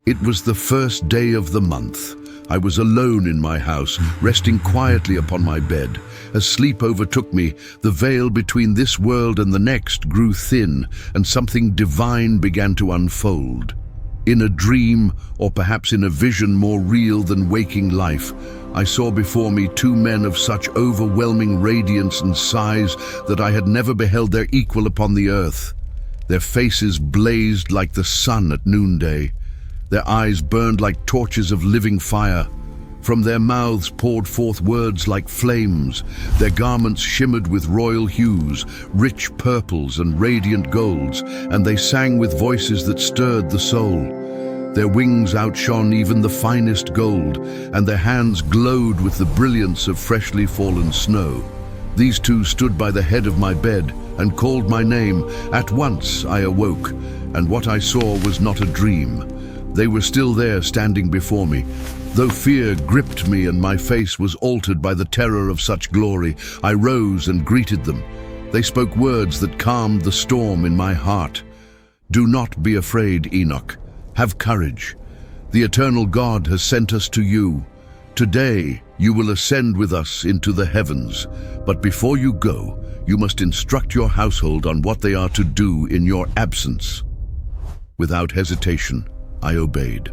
It was the first day of the month. I was alone in my house, resting quietly upon my bed. As sleep overtook me, the veil between this world and the next grew thin, and something divine began to unfold. In a dream, or perhaps in a vision more real than waking life, I saw before me two men of such overwhelming radiance and size that I had never beheld their equal upon the earth. Their faces blazed like the sun at noonday. Their eyes burned like torches of living fire. From their mouths poured forth words like flames. Their garments shimmered with royal hues, rich purples and radiant golds, and they sang with voices that stirred the soul. Their wings outshone even the finest gold, and their hands glowed with the brilliance of freshly fallen snow. These two stood by the head of my bed and called my name. At once I awoke, and what I saw was not a dream. They were still there, standing before me. Though fear gripped me and my face was altered by the terror of such glory, I rose and greeted them. They spoke words that calmed the storm in my heart. "Do not be afraid, Enoch. Have courage. The eternal God has sent us to you. Today you will ascend with us into the heavens, but before you go, you must instruct your household on what they are to do in your absence." Without hesitation, I obeyed.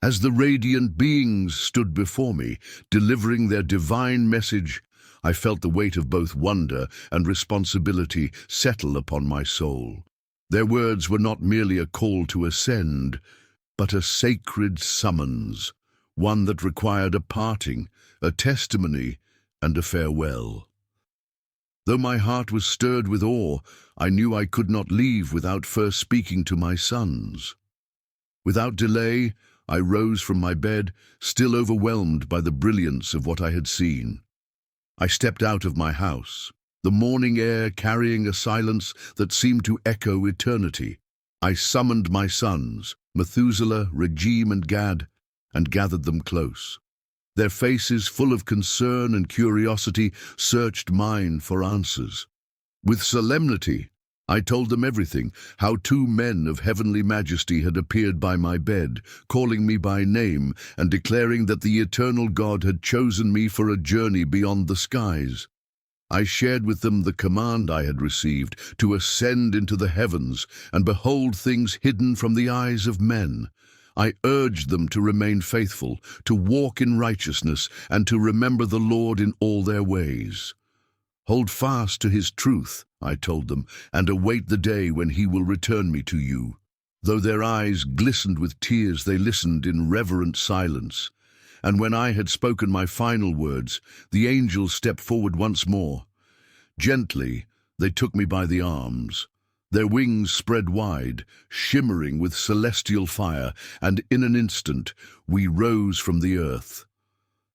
As the radiant beings stood before me, delivering their divine message, I felt the weight of both wonder and responsibility settle upon my soul. Their words were not merely a call to ascend, but a sacred summons, one that required a parting, a testimony, and a farewell. Though my heart was stirred with awe, I knew I could not leave without first speaking to my sons. Without delay, I rose from my bed, still overwhelmed by the brilliance of what I had seen. I stepped out of my house, the morning air carrying a silence that seemed to echo eternity. I summoned my sons, Methuselah, Regem, and Gad, and gathered them close. Their faces, full of concern and curiosity, searched mine for answers. With solemnity, I told them everything, how two men of heavenly majesty had appeared by my bed, calling me by name and declaring that the eternal God had chosen me for a journey beyond the skies. I shared with them the command I had received to ascend into the heavens and behold things hidden from the eyes of men. I urged them to remain faithful, to walk in righteousness, and to remember the Lord in all their ways. Hold fast to his truth, I told them, and await the day when he will return me to you. Though their eyes glistened with tears, they listened in reverent silence. And when I had spoken my final words, the angels stepped forward once more. Gently, they took me by the arms. Their wings spread wide, shimmering with celestial fire, and in an instant we rose from the earth.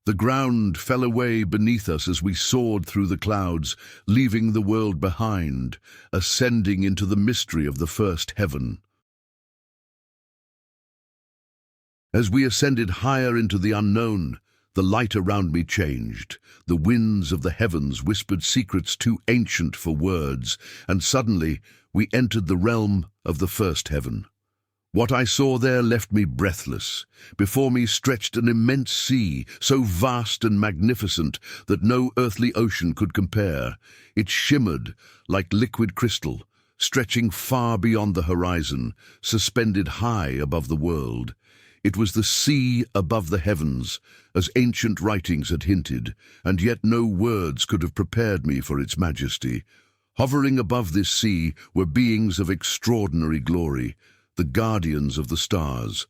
The ground fell away beneath us as we soared through the clouds, leaving the world behind, ascending into the mystery of the first heaven. As we ascended higher into the unknown, the light around me changed. The winds of the heavens whispered secrets too ancient for words, and suddenly we entered the realm of the first heaven. What I saw there left me breathless. Before me stretched an immense sea, so vast and magnificent that no earthly ocean could compare. It shimmered like liquid crystal, stretching far beyond the horizon, suspended high above the world. It was the sea above the heavens, as ancient writings had hinted, and yet no words could have prepared me for its majesty. Hovering above this sea were beings of extraordinary glory, the guardians of the stars.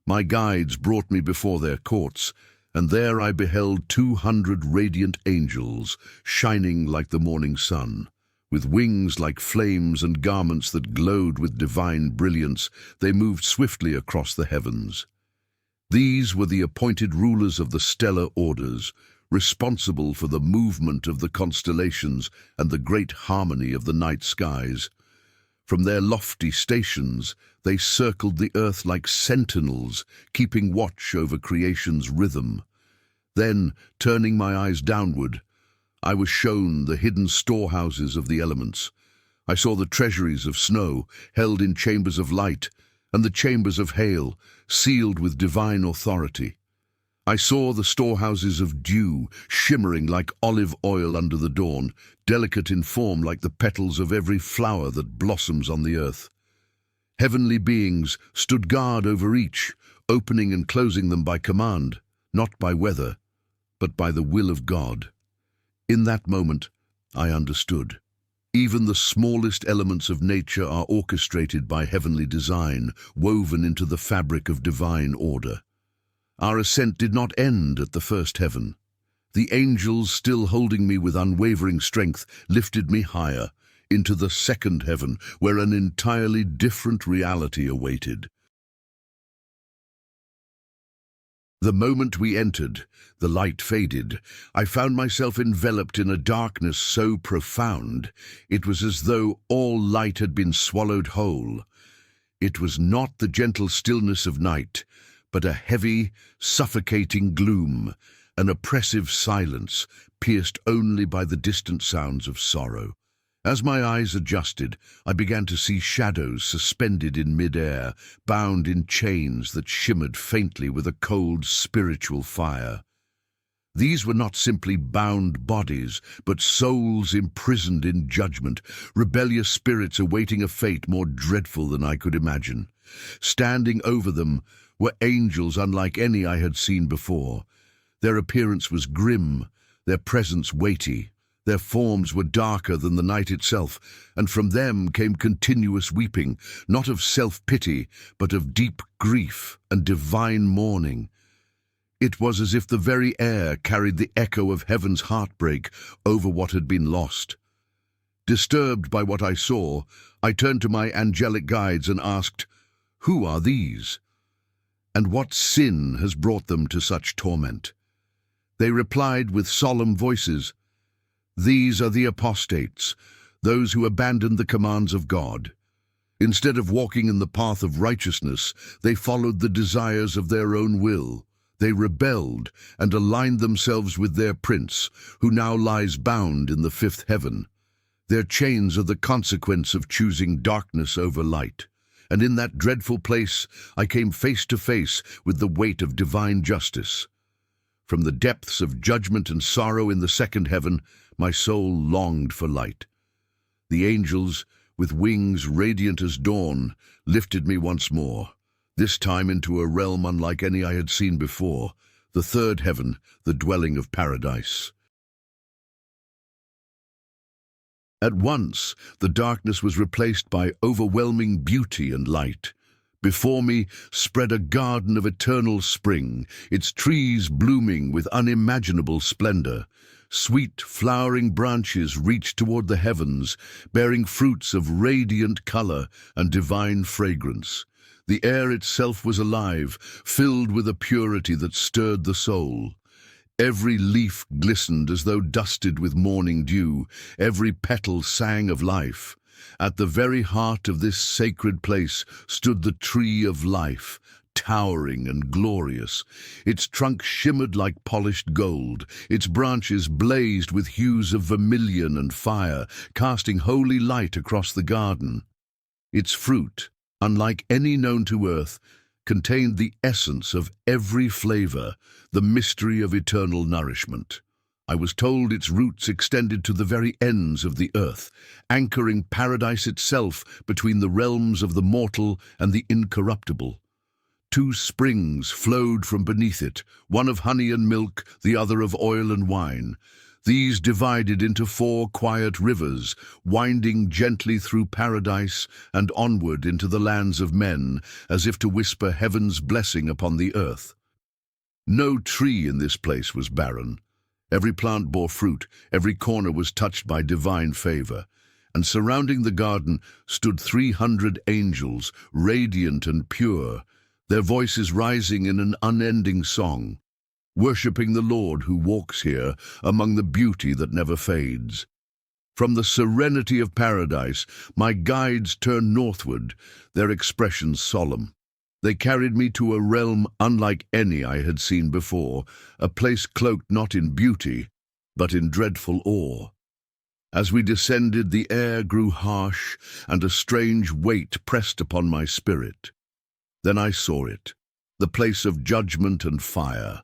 My guides brought me before their courts, and there I beheld 200 radiant angels, shining like the morning sun. With wings like flames and garments that glowed with divine brilliance, they moved swiftly across the heavens. These were the appointed rulers of the stellar orders, responsible for the movement of the constellations and the great harmony of the night skies. From their lofty stations, they circled the earth like sentinels, keeping watch over creation's rhythm. Then, turning my eyes downward, I was shown the hidden storehouses of the elements. I saw the treasuries of snow held in chambers of light, and the chambers of hail sealed with divine authority. I saw the storehouses of dew shimmering like olive oil under the dawn, delicate in form like the petals of every flower that blossoms on the earth. Heavenly beings stood guard over each, opening and closing them by command, not by weather, but by the will of God. In that moment, I understood. Even the smallest elements of nature are orchestrated by heavenly design, woven into the fabric of divine order. Our ascent did not end at the first heaven. The angels, still holding me with unwavering strength, lifted me higher, into the second heaven, where an entirely different reality awaited. The moment we entered, the light faded. I found myself enveloped in a darkness so profound, it was as though all light had been swallowed whole. It was not the gentle stillness of night, but a heavy, suffocating gloom, an oppressive silence, pierced only by the distant sounds of sorrow. As my eyes adjusted, I began to see shadows suspended in mid-air, bound in chains that shimmered faintly with a cold spiritual fire. These were not simply bound bodies, but souls imprisoned in judgment, rebellious spirits awaiting a fate more dreadful than I could imagine. Standing over them were angels unlike any I had seen before. Their appearance was grim, their presence weighty. Their forms were darker than the night itself, and from them came continuous weeping, not of self-pity, but of deep grief and divine mourning. It was as if the very air carried the echo of heaven's heartbreak over what had been lost. Disturbed by what I saw, I turned to my angelic guides and asked, "Who are these? And what sin has brought them to such torment?" They replied with solemn voices, "These are the apostates, those who abandoned the commands of God. Instead of walking in the path of righteousness, they followed the desires of their own will. They rebelled and aligned themselves with their prince, who now lies bound in the fifth heaven. Their chains are the consequence of choosing darkness over light. And in that dreadful place, I came face to face with the weight of divine justice. From the depths of judgment and sorrow in the second heaven, my soul longed for light. The angels, with wings radiant as dawn, lifted me once more, this time into a realm unlike any I had seen before, the third heaven, the dwelling of paradise. At once, the darkness was replaced by overwhelming beauty and light. Before me spread a garden of eternal spring, its trees blooming with unimaginable splendor. Sweet, flowering branches reached toward the heavens, bearing fruits of radiant color and divine fragrance. The air itself was alive, filled with a purity that stirred the soul. Every leaf glistened as though dusted with morning dew. Every petal sang of life. At the very heart of this sacred place stood the tree of life, towering and glorious. Its trunk shimmered like polished gold. Its branches blazed with hues of vermilion and fire, casting holy light across the garden. Its fruit, unlike any known to earth, contained the essence of every flavor, the mystery of eternal nourishment. I was told its roots extended to the very ends of the earth, anchoring paradise itself between the realms of the mortal and the incorruptible. 2 springs flowed from beneath it, one of honey and milk, the other of oil and wine. These divided into 4 quiet rivers, winding gently through paradise and onward into the lands of men, as if to whisper heaven's blessing upon the earth. No tree in this place was barren. Every plant bore fruit, every corner was touched by divine favor. And surrounding the garden stood 300 angels, radiant and pure, their voices rising in an unending song, worshipping the Lord who walks here among the beauty that never fades. From the serenity of paradise, my guides turned northward, their expressions solemn. They carried me to a realm unlike any I had seen before, a place cloaked not in beauty, but in dreadful awe. As we descended, the air grew harsh, and a strange weight pressed upon my spirit. Then I saw it, the place of judgment and fire.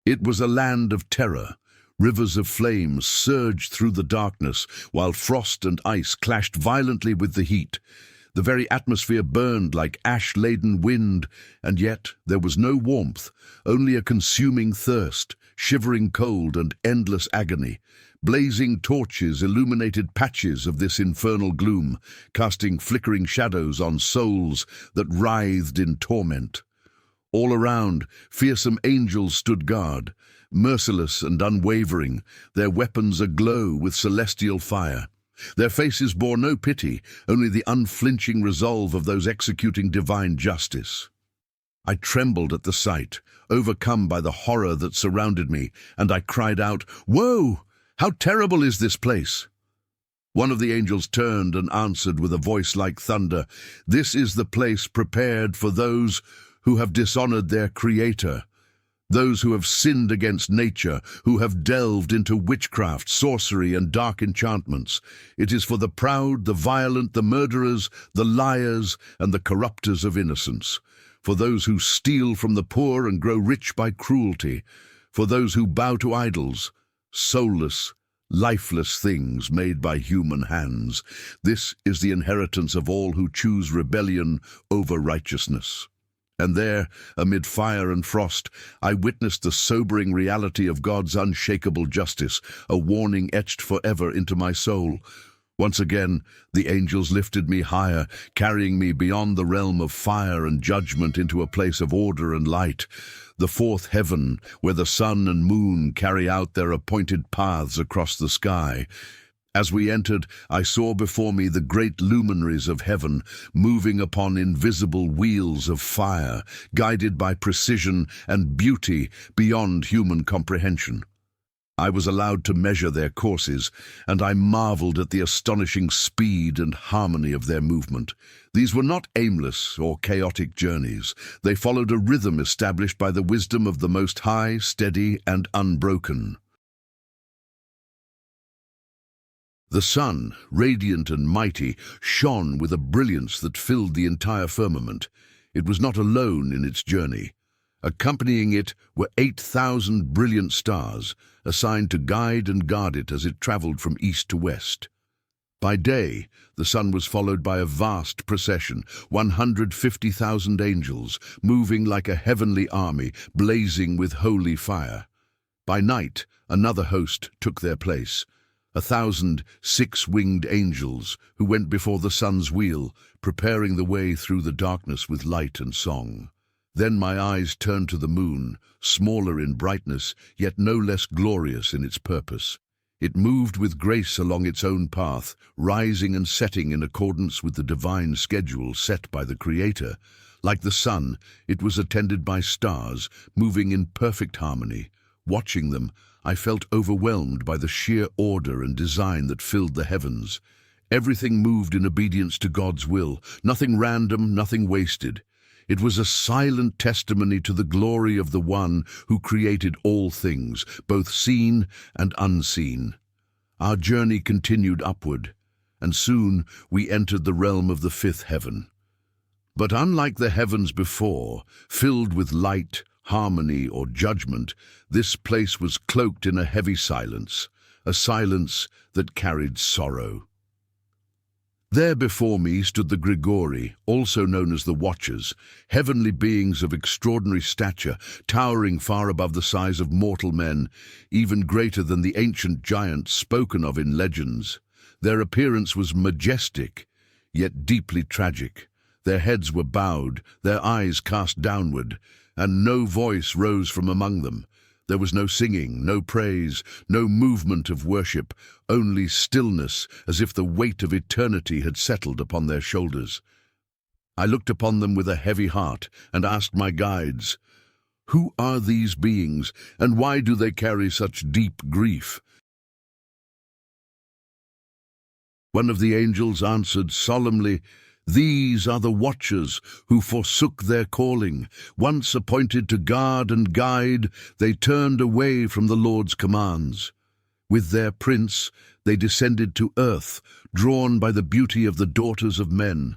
It was a land of terror. Rivers of flames surged through the darkness, while frost and ice clashed violently with the heat. The very atmosphere burned like ash-laden wind, and yet there was no warmth, only a consuming thirst, shivering cold and endless agony. Blazing torches illuminated patches of this infernal gloom, casting flickering shadows on souls that writhed in torment. All around, fearsome angels stood guard, merciless and unwavering, their weapons aglow with celestial fire. Their faces bore no pity, only the unflinching resolve of those executing divine justice. I trembled at the sight, overcome by the horror that surrounded me, and I cried out, "Woe! How terrible is this place!" One of the angels turned and answered with a voice like thunder, "This is the place prepared for those who have dishonored their Creator, those who have sinned against nature, who have delved into witchcraft, sorcery, and dark enchantments. It is for the proud, the violent, the murderers, the liars, and the corrupters of innocence, for those who steal from the poor and grow rich by cruelty, for those who bow to idols, soulless, lifeless things made by human hands. This is the inheritance of all who choose rebellion over righteousness." And there, amid fire and frost, I witnessed the sobering reality of God's unshakable justice, a warning etched forever into my soul. Once again, the angels lifted me higher, carrying me beyond the realm of fire and judgment into a place of order and light, the fourth heaven, where the sun and moon carry out their appointed paths across the sky. As we entered, I saw before me the great luminaries of heaven, moving upon invisible wheels of fire, guided by precision and beauty beyond human comprehension. I was allowed to measure their courses, and I marveled at the astonishing speed and harmony of their movement. These were not aimless or chaotic journeys. They followed a rhythm established by the wisdom of the Most High, steady and unbroken. The sun, radiant and mighty, shone with a brilliance that filled the entire firmament. It was not alone in its journey. Accompanying it were 8,000 brilliant stars, assigned to guide and guard it as it traveled from east to west. By day, the sun was followed by a vast procession, 150,000 angels, moving like a heavenly army, blazing with holy fire. By night, another host took their place, 1,000 six-winged angels who went before the sun's wheel, preparing the way through the darkness with light and song. Then my eyes turned to the moon, smaller in brightness, yet no less glorious in its purpose. It moved with grace along its own path, rising and setting in accordance with the divine schedule set by the Creator. Like the sun, it was attended by stars, moving in perfect harmony. Watching them, I felt overwhelmed by the sheer order and design that filled the heavens. Everything moved in obedience to God's will, nothing random, nothing wasted. It was a silent testimony to the glory of the One who created all things, both seen and unseen. Our journey continued upward, and soon we entered the realm of the fifth heaven. But unlike the heavens before, filled with light, harmony, or judgment, this place was cloaked in a heavy silence, a silence that carried sorrow. There before me stood the Grigori, also known as the Watchers, heavenly beings of extraordinary stature, towering far above the size of mortal men, even greater than the ancient giants spoken of in legends. Their appearance was majestic, yet deeply tragic. Their heads were bowed, their eyes cast downward, and no voice rose from among them. There was no singing, no praise, no movement of worship, only stillness, as if the weight of eternity had settled upon their shoulders. I looked upon them with a heavy heart and asked my guides, "Who are these beings, and why do they carry such deep grief?" One of the angels answered solemnly, These are the watchers who forsook their calling. Once appointed to guard and guide, they turned away from the Lord's commands. With their prince, they descended to earth, drawn by the beauty of the daughters of men.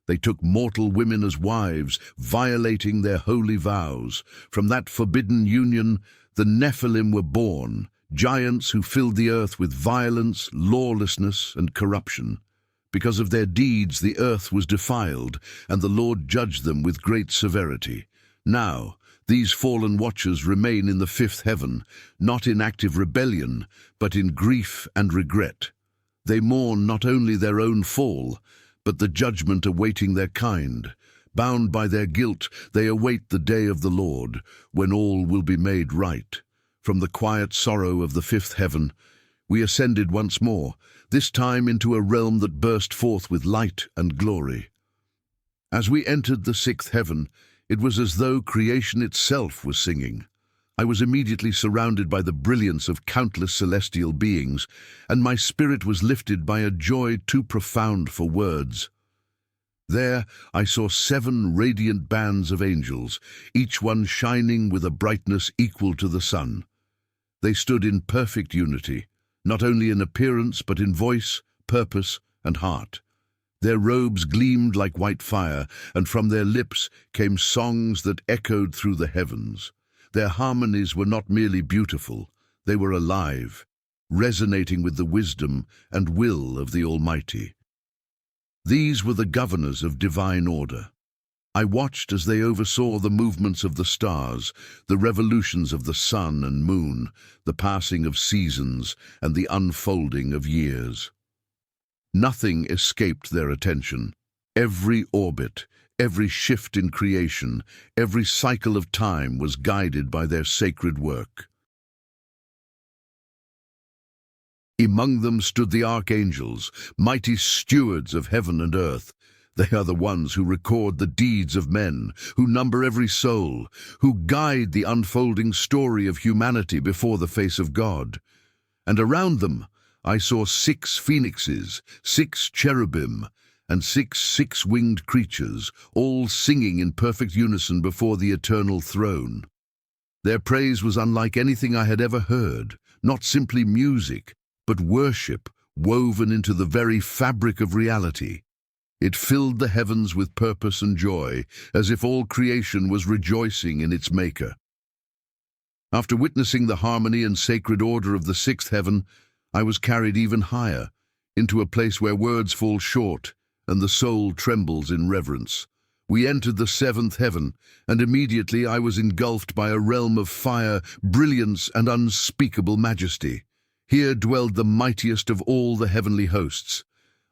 They took mortal women as wives, violating their holy vows. From that forbidden union, the Nephilim were born, giants who filled the earth with violence, lawlessness, and corruption. Because of their deeds, the earth was defiled, and the Lord judged them with great severity. Now, these fallen watchers remain in the fifth heaven, not in active rebellion, but in grief and regret. They mourn not only their own fall, but the judgment awaiting their kind. Bound by their guilt, they await the day of the Lord, when all will be made right. From the quiet sorrow of the fifth heaven, we ascended once more, this time into a realm that burst forth with light and glory. As we entered the sixth heaven, it was as though creation itself was singing. I was immediately surrounded by the brilliance of countless celestial beings, and my spirit was lifted by a joy too profound for words. There I saw 7 radiant bands of angels, each one shining with a brightness equal to the sun. They stood in perfect unity, not only in appearance but in voice, purpose, and heart. Their robes gleamed like white fire, and from their lips came songs that echoed through the heavens. Their harmonies were not merely beautiful, they were alive, resonating with the wisdom and will of the Almighty. These were the governors of divine order. I watched as they oversaw the movements of the stars, the revolutions of the sun and moon, the passing of seasons, and the unfolding of years. Nothing escaped their attention. Every orbit, every shift in creation, every cycle of time was guided by their sacred work. Among them stood the archangels, mighty stewards of heaven and earth. They are the ones who record the deeds of men, who number every soul, who guide the unfolding story of humanity before the face of God. And around them I saw 6 phoenixes, 6 cherubim, and 6 six-winged creatures, all singing in perfect unison before the eternal throne. Their praise was unlike anything I had ever heard, not simply music, but worship woven into the very fabric of reality. It filled the heavens with purpose and joy, as if all creation was rejoicing in its Maker. After witnessing the harmony and sacred order of the sixth heaven, I was carried even higher, into a place where words fall short and the soul trembles in reverence. We entered the seventh heaven, and immediately I was engulfed by a realm of fire, brilliance, and unspeakable majesty. Here dwelled the mightiest of all the heavenly hosts.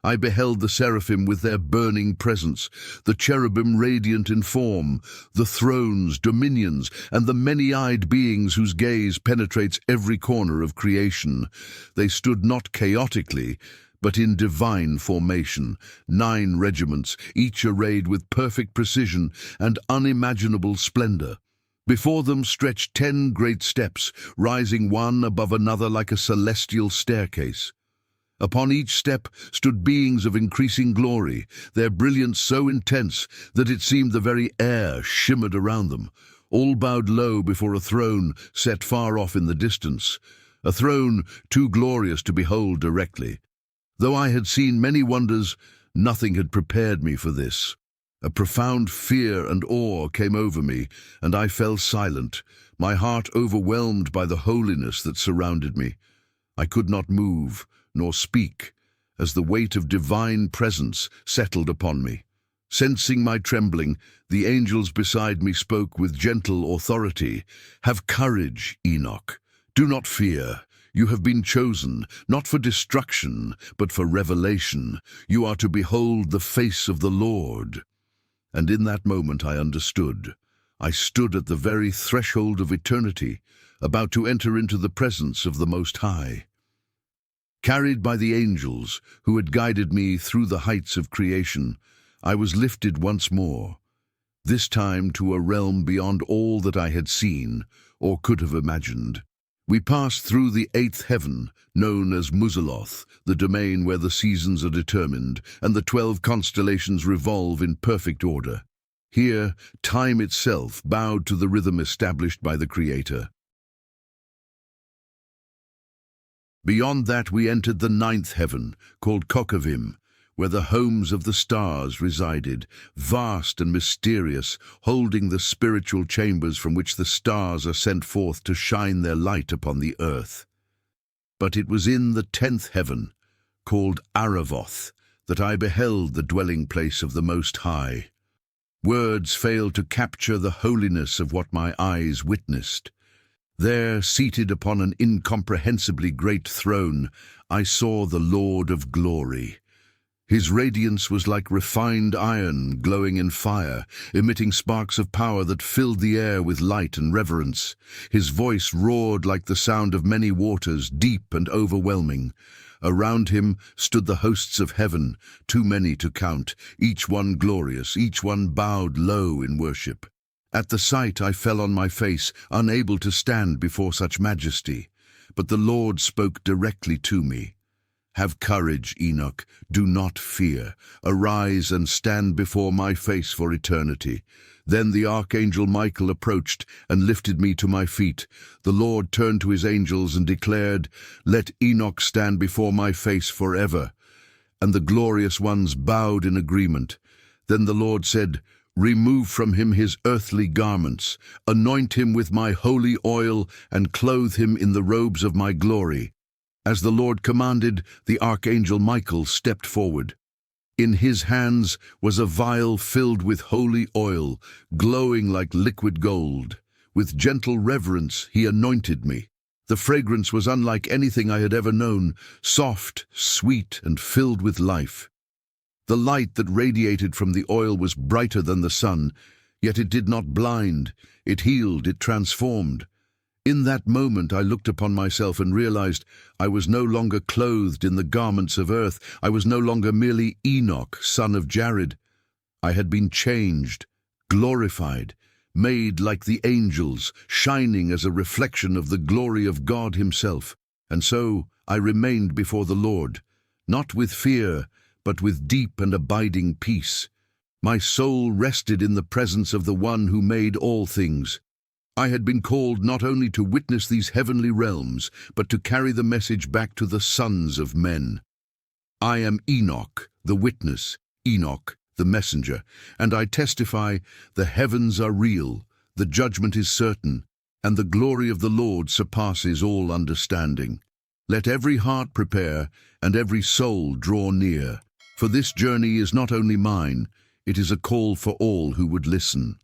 I beheld the seraphim with their burning presence, the cherubim radiant in form, the thrones, dominions, and the many-eyed beings whose gaze penetrates every corner of creation. They stood not chaotically, but in divine formation, 9 regiments, each arrayed with perfect precision and unimaginable splendor. Before them stretched 10 great steps, rising one above another like a celestial staircase. Upon each step stood beings of increasing glory, their brilliance so intense that it seemed the very air shimmered around them. All bowed low before a throne set far off in the distance, a throne too glorious to behold directly. Though I had seen many wonders, nothing had prepared me for this. A profound fear and awe came over me, and I fell silent, my heart overwhelmed by the holiness that surrounded me. I could not move, nor speak, as the weight of divine presence settled upon me. Sensing my trembling, the angels beside me spoke with gentle authority. "Have courage, Enoch. Do not fear. You have been chosen, not for destruction, but for revelation. You are to behold the face of the Lord." And in that moment I understood. I stood at the very threshold of eternity, about to enter into the presence of the Most High. Carried by the angels who had guided me through the heights of creation, I was lifted once more, this time to a realm beyond all that I had seen or could have imagined. We passed through the eighth heaven, known as Muzaloth, the domain where the seasons are determined, and the 12 constellations revolve in perfect order. Here, time itself bowed to the rhythm established by the Creator. Beyond that we entered the ninth heaven, called Kokavim, where the homes of the stars resided, vast and mysterious, holding the spiritual chambers from which the stars are sent forth to shine their light upon the earth. But it was in the 10th heaven, called Aravoth, that I beheld the dwelling place of the Most High. Words fail to capture the holiness of what my eyes witnessed. There, seated upon an incomprehensibly great throne, I saw the Lord of Glory. His radiance was like refined iron glowing in fire, emitting sparks of power that filled the air with light and reverence. His voice roared like the sound of many waters, deep and overwhelming. Around him stood the hosts of heaven, too many to count, each one glorious, each one bowed low in worship. At the sight I fell on my face, unable to stand before such majesty. But the Lord spoke directly to me. "Have courage, Enoch, do not fear. Arise and stand before my face for eternity." Then the archangel Michael approached and lifted me to my feet. The Lord turned to his angels and declared, "Let Enoch stand before my face forever." And the glorious ones bowed in agreement. Then the Lord said, "Remove from him his earthly garments, anoint him with my holy oil, and clothe him in the robes of my glory." As the Lord commanded, the archangel Michael stepped forward. In his hands was a vial filled with holy oil, glowing like liquid gold. With gentle reverence, he anointed me. The fragrance was unlike anything I had ever known, soft, sweet, and filled with life. The light that radiated from the oil was brighter than the sun, yet it did not blind. It healed, it transformed. In that moment I looked upon myself and realized I was no longer clothed in the garments of earth. I was no longer merely Enoch, son of Jared. I had been changed, glorified, made like the angels, shining as a reflection of the glory of God himself. And so I remained before the Lord, not with fear, but with deep and abiding peace. My soul rested in the presence of the one who made all things. I had been called not only to witness these heavenly realms, but to carry the message back to the sons of men. I am Enoch, the witness, Enoch, the messenger, and I testify the heavens are real, the judgment is certain, and the glory of the Lord surpasses all understanding. Let every heart prepare, and every soul draw near, for this journey is not only mine, it is a call for all who would listen.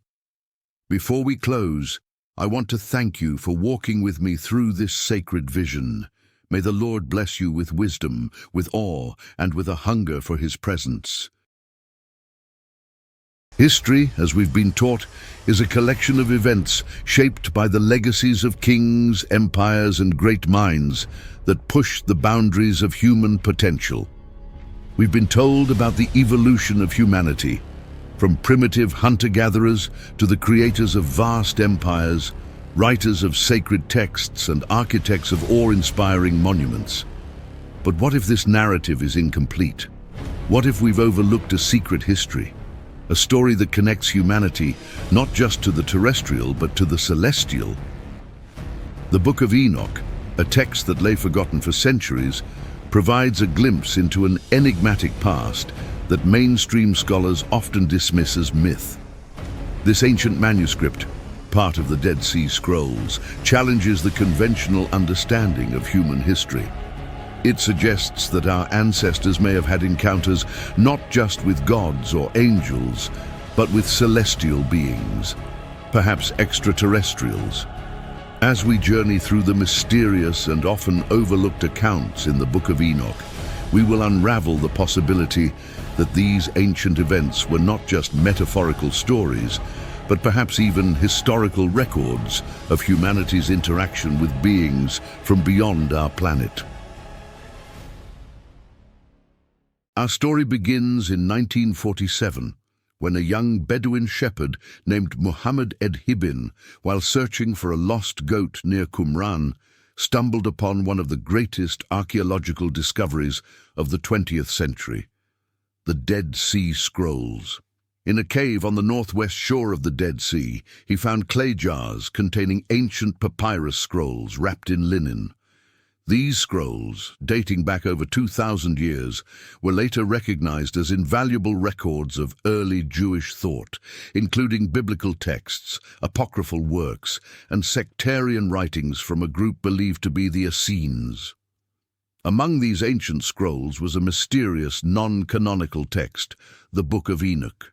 Before we close, I want to thank you for walking with me through this sacred vision. May the Lord bless you with wisdom, with awe, and with a hunger for his presence. History, as we've been taught, is a collection of events shaped by the legacies of kings, empires, and great minds that push the boundaries of human potential. We've been told about the evolution of humanity, from primitive hunter-gatherers to the creators of vast empires, writers of sacred texts and architects of awe-inspiring monuments. But what if this narrative is incomplete? What if we've overlooked a secret history? A story that connects humanity not just to the terrestrial but to the celestial? The Book of Enoch, a text that lay forgotten for centuries, provides a glimpse into an enigmatic past that mainstream scholars often dismiss as myth. This ancient manuscript, part of the Dead Sea Scrolls, challenges the conventional understanding of human history. It suggests that our ancestors may have had encounters not just with gods or angels, but with celestial beings, perhaps extraterrestrials. As we journey through the mysterious and often overlooked accounts in the Book of Enoch, we will unravel the possibility that these ancient events were not just metaphorical stories, but perhaps even historical records of humanity's interaction with beings from beyond our planet. Our story begins in 1947, when a young Bedouin shepherd named Muhammad Ed Hibin, while searching for a lost goat near Qumran, stumbled upon one of the greatest archaeological discoveries of the 20th century, the Dead Sea Scrolls. In a cave on the northwest shore of the Dead Sea, he found clay jars containing ancient papyrus scrolls wrapped in linen. These scrolls, dating back over 2,000 years, were later recognized as invaluable records of early Jewish thought, including biblical texts, apocryphal works, and sectarian writings from a group believed to be the Essenes. Among these ancient scrolls was a mysterious, non-canonical text, the Book of Enoch.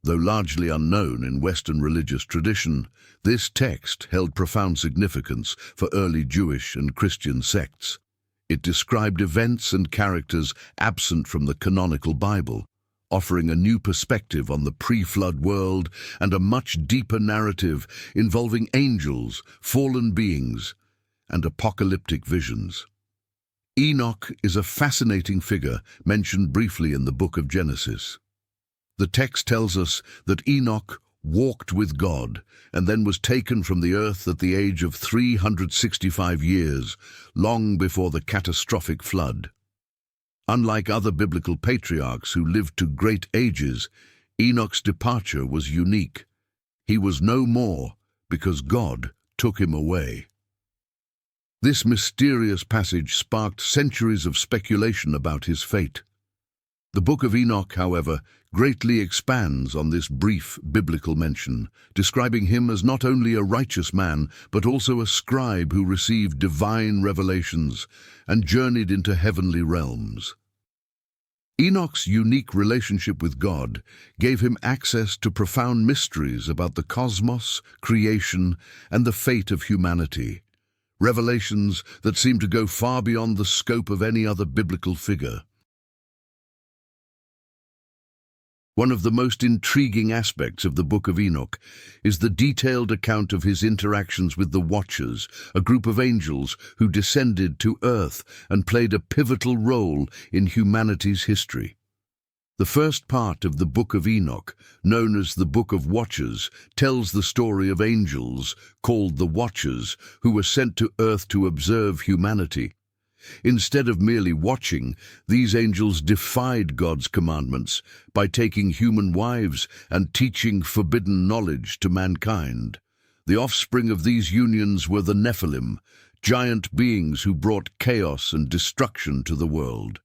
Though largely unknown in Western religious tradition, this text held profound significance for early Jewish and Christian sects. It described events and characters absent from the canonical Bible, offering a new perspective on the pre-flood world and a much deeper narrative involving angels, fallen beings, and apocalyptic visions. Enoch is a fascinating figure mentioned briefly in the book of Genesis. The text tells us that Enoch walked with God and then was taken from the earth at the age of 365 years, long before the catastrophic flood. Unlike other biblical patriarchs who lived to great ages, Enoch's departure was unique. He was no more because God took him away. This mysterious passage sparked centuries of speculation about his fate. The Book of Enoch, however, greatly expands on this brief biblical mention, describing him as not only a righteous man, but also a scribe who received divine revelations and journeyed into heavenly realms. Enoch's unique relationship with God gave him access to profound mysteries about the cosmos, creation, and the fate of humanity, revelations that seem to go far beyond the scope of any other biblical figure. One of the most intriguing aspects of the Book of Enoch is the detailed account of his interactions with the Watchers, a group of angels who descended to earth and played a pivotal role in humanity's history. The first part of the Book of Enoch, known as the Book of Watchers, tells the story of angels, called the Watchers, who were sent to earth to observe humanity. Instead of merely watching, these angels defied God's commandments by taking human wives and teaching forbidden knowledge to mankind. The offspring of these unions were the Nephilim, giant beings who brought chaos and destruction to the world.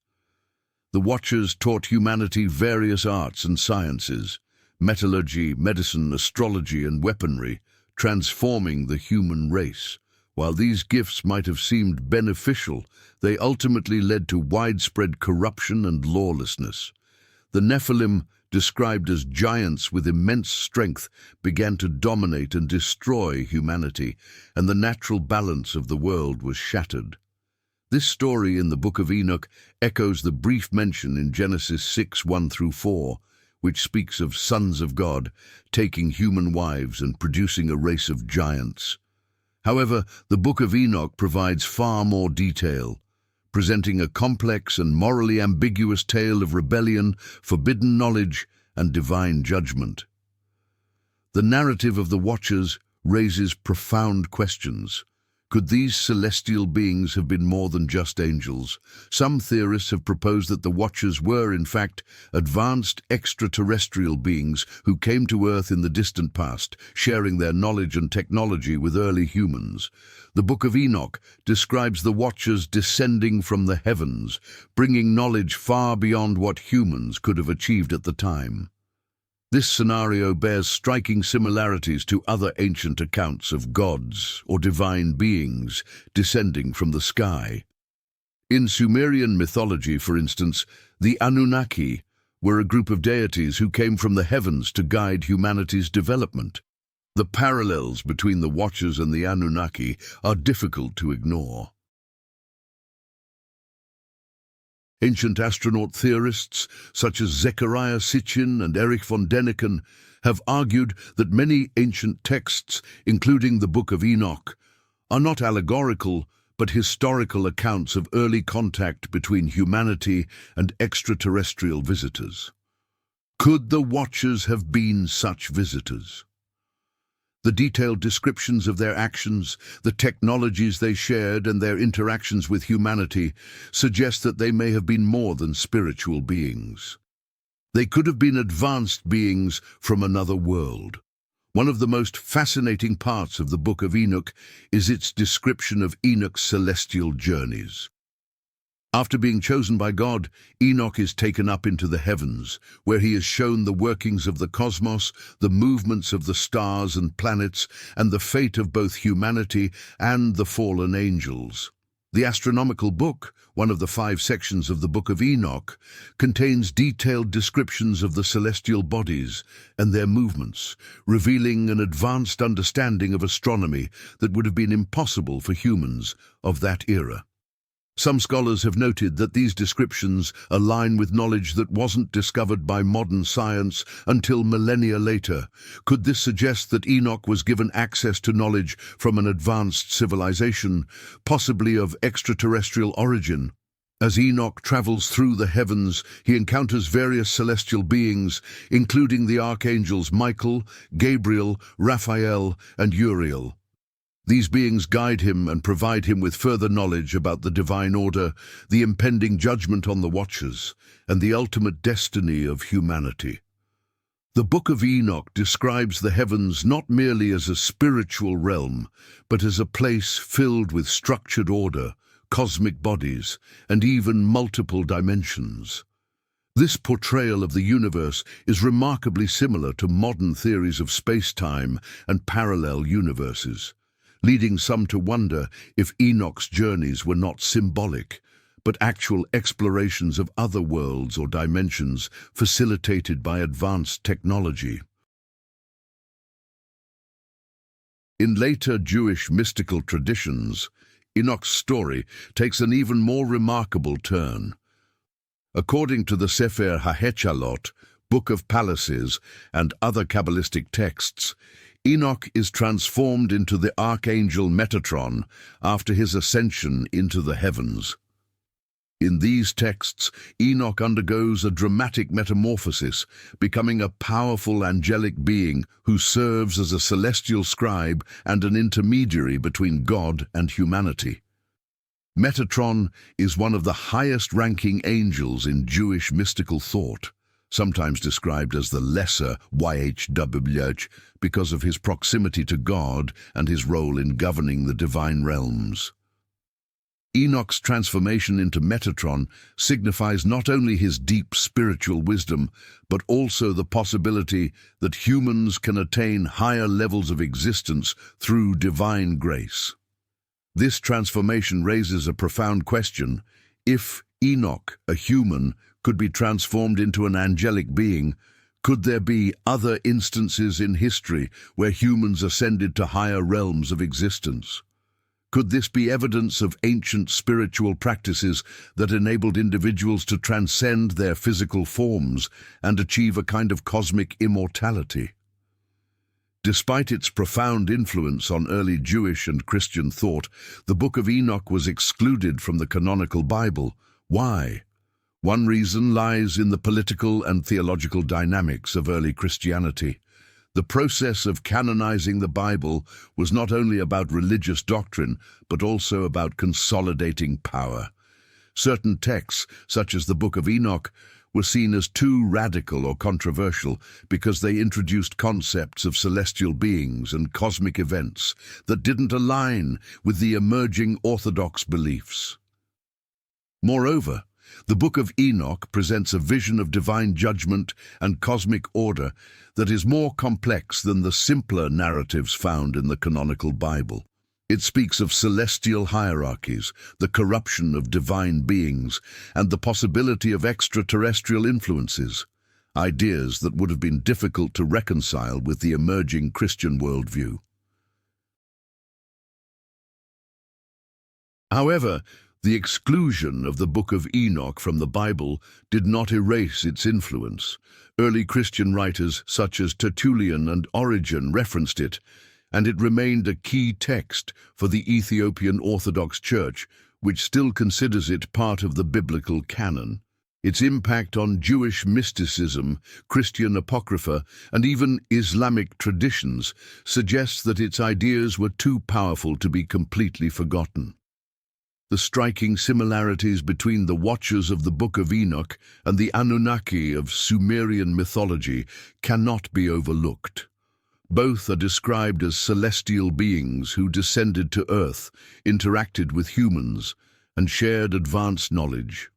The Watchers taught humanity various arts and sciences, metallurgy, medicine, astrology, and weaponry, transforming the human race. While these gifts might have seemed beneficial, they ultimately led to widespread corruption and lawlessness. The Nephilim, described as giants with immense strength, began to dominate and destroy humanity, and the natural balance of the world was shattered. This story in the Book of Enoch echoes the brief mention in Genesis 6:1-4, which speaks of sons of God taking human wives and producing a race of giants. However, the Book of Enoch provides far more detail, presenting a complex and morally ambiguous tale of rebellion, forbidden knowledge, and divine judgment. The narrative of the Watchers raises profound questions. Could these celestial beings have been more than just angels? Some theorists have proposed that the Watchers were, in fact, advanced extraterrestrial beings who came to Earth in the distant past, sharing their knowledge and technology with early humans. The Book of Enoch describes the Watchers descending from the heavens, bringing knowledge far beyond what humans could have achieved at the time. This scenario bears striking similarities to other ancient accounts of gods or divine beings descending from the sky. In Sumerian mythology, for instance, the Anunnaki were a group of deities who came from the heavens to guide humanity's development. The parallels between the Watchers and the Anunnaki are difficult to ignore. Ancient astronaut theorists, such as Zecharia Sitchin and Erich von Däniken, have argued that many ancient texts, including the Book of Enoch, are not allegorical but historical accounts of early contact between humanity and extraterrestrial visitors. Could the Watchers have been such visitors? The detailed descriptions of their actions, the technologies they shared, and their interactions with humanity suggest that they may have been more than spiritual beings. They could have been advanced beings from another world. One of the most fascinating parts of the Book of Enoch is its description of Enoch's celestial journeys. After being chosen by God, Enoch is taken up into the heavens, where he is shown the workings of the cosmos, the movements of the stars and planets, and the fate of both humanity and the fallen angels. The astronomical book, one of the 5 sections of the Book of Enoch, contains detailed descriptions of the celestial bodies and their movements, revealing an advanced understanding of astronomy that would have been impossible for humans of that era. Some scholars have noted that these descriptions align with knowledge that wasn't discovered by modern science until millennia later. Could this suggest that Enoch was given access to knowledge from an advanced civilization, possibly of extraterrestrial origin? As Enoch travels through the heavens, he encounters various celestial beings, including the archangels Michael, Gabriel, Raphael, and Uriel. These beings guide him and provide him with further knowledge about the divine order, the impending judgment on the Watchers, and the ultimate destiny of humanity. The Book of Enoch describes the heavens not merely as a spiritual realm, but as a place filled with structured order, cosmic bodies, and even multiple dimensions. This portrayal of the universe is remarkably similar to modern theories of space-time and parallel universes, leading some to wonder if Enoch's journeys were not symbolic, but actual explorations of other worlds or dimensions facilitated by advanced technology. In later Jewish mystical traditions, Enoch's story takes an even more remarkable turn. According to the Sefer HaHechalot, Book of Palaces, and other Kabbalistic texts, Enoch is transformed into the archangel Metatron after his ascension into the heavens. In these texts, Enoch undergoes a dramatic metamorphosis, becoming a powerful angelic being who serves as a celestial scribe and an intermediary between God and humanity. Metatron is one of the highest-ranking angels in Jewish mystical thought, sometimes described as the lesser YHWH because of his proximity to God and his role in governing the divine realms. Enoch's transformation into Metatron signifies not only his deep spiritual wisdom, but also the possibility that humans can attain higher levels of existence through divine grace. This transformation raises a profound question. If Enoch, a human, could be transformed into an angelic being, could there be other instances in history where humans ascended to higher realms of existence? Could this be evidence of ancient spiritual practices that enabled individuals to transcend their physical forms and achieve a kind of cosmic immortality? Despite its profound influence on early Jewish and Christian thought, the Book of Enoch was excluded from the canonical Bible. Why? One reason lies in the political and theological dynamics of early Christianity. The process of canonizing the Bible was not only about religious doctrine, but also about consolidating power. Certain texts, such as the Book of Enoch, were seen as too radical or controversial because they introduced concepts of celestial beings and cosmic events that didn't align with the emerging Orthodox beliefs. Moreover, the Book of Enoch presents a vision of divine judgment and cosmic order that is more complex than the simpler narratives found in the canonical Bible. It speaks of celestial hierarchies, the corruption of divine beings, and the possibility of extraterrestrial influences, ideas that would have been difficult to reconcile with the emerging Christian worldview. However, the exclusion of the Book of Enoch from the Bible did not erase its influence. Early Christian writers such as Tertullian and Origen referenced it, and it remained a key text for the Ethiopian Orthodox Church, which still considers it part of the biblical canon. Its impact on Jewish mysticism, Christian apocrypha, and even Islamic traditions suggests that its ideas were too powerful to be completely forgotten. The striking similarities between the Watchers of the Book of Enoch and the Anunnaki of Sumerian mythology cannot be overlooked. Both are described as celestial beings who descended to Earth, interacted with humans, and shared advanced knowledge.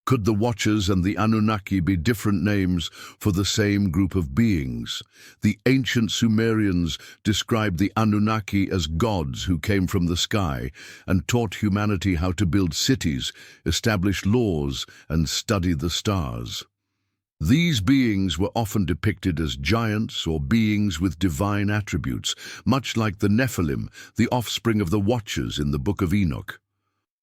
Could the Watchers and the Anunnaki be different names for the same group of beings? The ancient Sumerians described the Anunnaki as gods who came from the sky and taught humanity how to build cities, establish laws, and study the stars. These beings were often depicted as giants or beings with divine attributes, much like the Nephilim, the offspring of the Watchers in the Book of Enoch.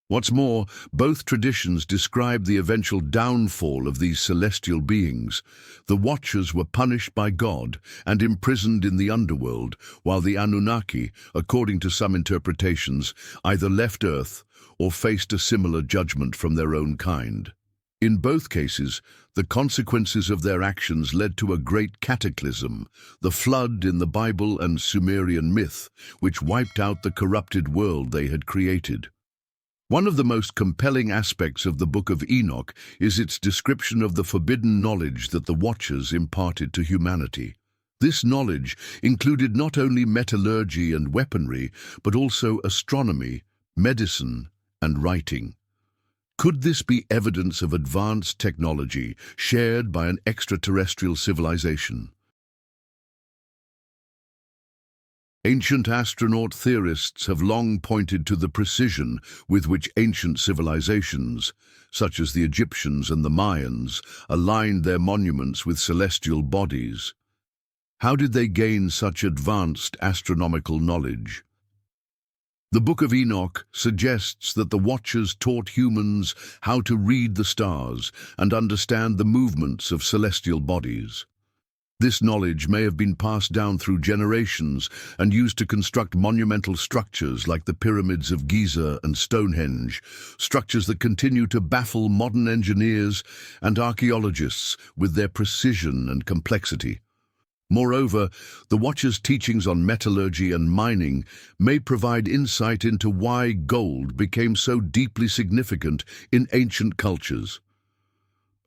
What's more, both traditions describe the eventual downfall of these celestial beings. The Watchers were punished by God and imprisoned in the underworld, while the Anunnaki, according to some interpretations, either left Earth or faced a similar judgment from their own kind. In both cases, the consequences of their actions led to a great cataclysm, the flood in the Bible and Sumerian myth, which wiped out the corrupted world they had created. One of the most compelling aspects of the Book of Enoch is its description of the forbidden knowledge that the Watchers imparted to humanity. This knowledge included not only metallurgy and weaponry, but also astronomy, medicine, and writing. Could this be evidence of advanced technology shared by an extraterrestrial civilization? Ancient astronaut theorists have long pointed to the precision with which ancient civilizations, such as the Egyptians and the Mayans, aligned their monuments with celestial bodies. How did they gain such advanced astronomical knowledge? The Book of Enoch suggests that the Watchers taught humans how to read the stars and understand the movements of celestial bodies. This knowledge may have been passed down through generations and used to construct monumental structures like the pyramids of Giza and Stonehenge, structures that continue to baffle modern engineers and archaeologists with their precision and complexity. Moreover, the Watchers' teachings on metallurgy and mining may provide insight into why gold became so deeply significant in ancient cultures.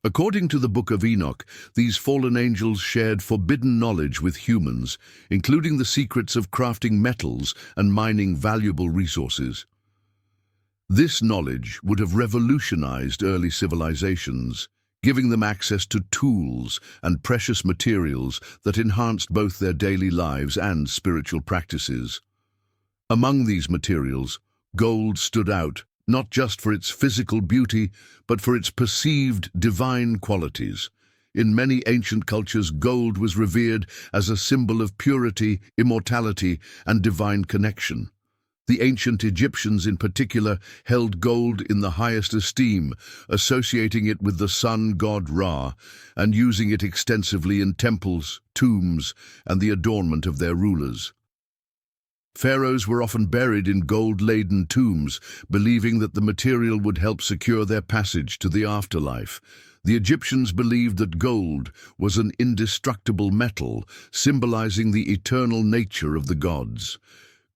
According to the Book of Enoch, these fallen angels shared forbidden knowledge with humans, including the secrets of crafting metals and mining valuable resources. This knowledge would have revolutionized early civilizations, giving them access to tools and precious materials that enhanced both their daily lives and spiritual practices. Among these materials, gold stood out, not just for its physical beauty, but for its perceived divine qualities. In many ancient cultures, gold was revered as a symbol of purity, immortality, and divine connection. The ancient Egyptians in particular held gold in the highest esteem, associating it with the sun god Ra, and using it extensively in temples, tombs, and the adornment of their rulers. Pharaohs were often buried in gold-laden tombs, believing that the material would help secure their passage to the afterlife. The Egyptians believed that gold was an indestructible metal, symbolizing the eternal nature of the gods.